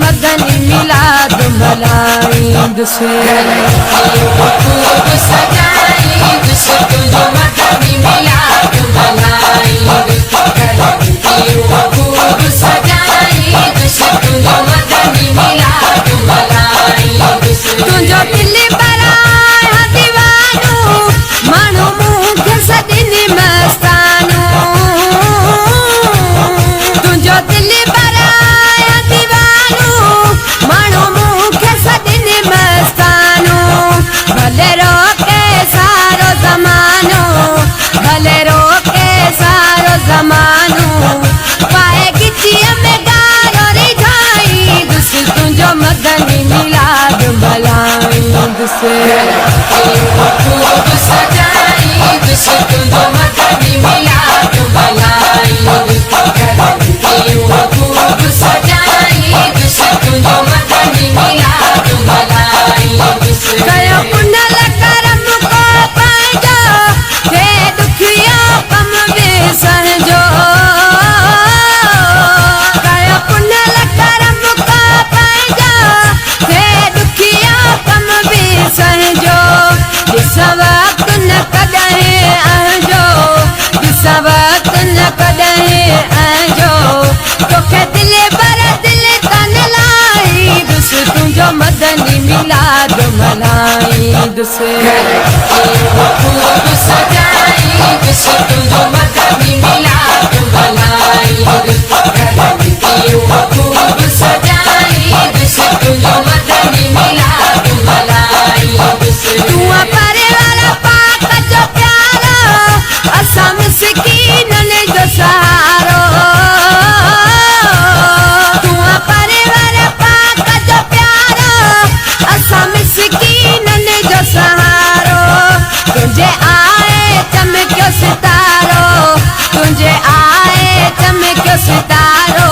मदनी मिलाद मल्हाईंदुस खूब सजाईंदुस तुंहिंजो मदनी मिलाद मल्हाईंदुस खूब सजाईंदुस तुंहिंजो मदनी मिलाद मल्हाईंदुस तुंहिंजो दिल बराए दीवानो माण्हू मूंखे सदिनी मस्तानो तुंहिंजो दिल बराए दीवानो माण्हू मूंखे सदिनी मस्तानो भले रोके सारो ज़मानो भले रोके सारो ज़मानो पाए गिचीअ में गारो रिझाईंदुस तुंहिंजो मदनी मिलाद मल्हाईंदुस खूब सजाईंदुस तुंहिंजो मदनी मिलाद मल्हाईंदुस खूब सजाईंदुस तुंहिंजो मदनी मिलाद मल्हाईंदुस कयो पुनल करम को पंहिंजो थे दुखियो कम विसरजो कयो पुनल करम को पंहिंजो थे दुखियो कम विसरजो ॾिस वक़्त न कॾहिं अहिंजो ॾिस वक़्त न कॾहिं अहिंजो तोखे दिल भर दिल तन लाईंदुस तुंहिंजो मदनी मिलाद मल्हाईंदुस खूब सजाईंदुस तुंहिंजो मदनी मिलाद मल्हाईंदुस खूब सजाईंदुस तुंहिंजो मदनी मिलाद मल्हाईंदुस तूं परिवार पाक जो प्यारो असां मिसकीननि जो सहारो तूं परिवार पाक जो प्यारो असां मिसकीननि जो सहारो तुंहिंजे आए चमकियो सितारो तुंहिंजे आए चमकियो सितारो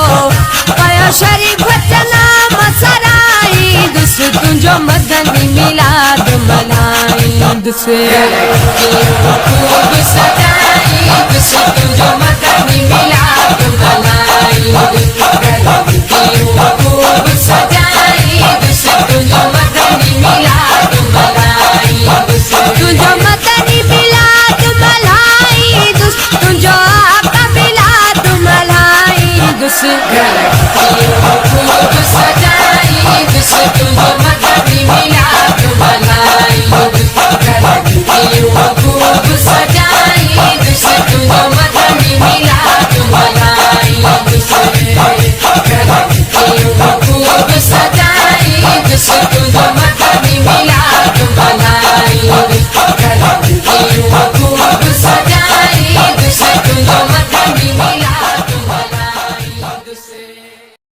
कयो शरीफ़ नाम सराईंदुस तुंहिंजो मदनी मिलाद मल्हाईंदुस खूब सजाईंदुस तुंहिंजो मदनी मिलाद मल्हाईंदुस खूब सजाईंदुस तुंहिंजो मदनी मिलाद मल्हाईंदुस तुंहिंजो मदनी मिलाद मल्हाईंदुस तुंहिंजो आका मिलाद मल्हाईंदुस खूब सजाईंदुस तुंहिंजो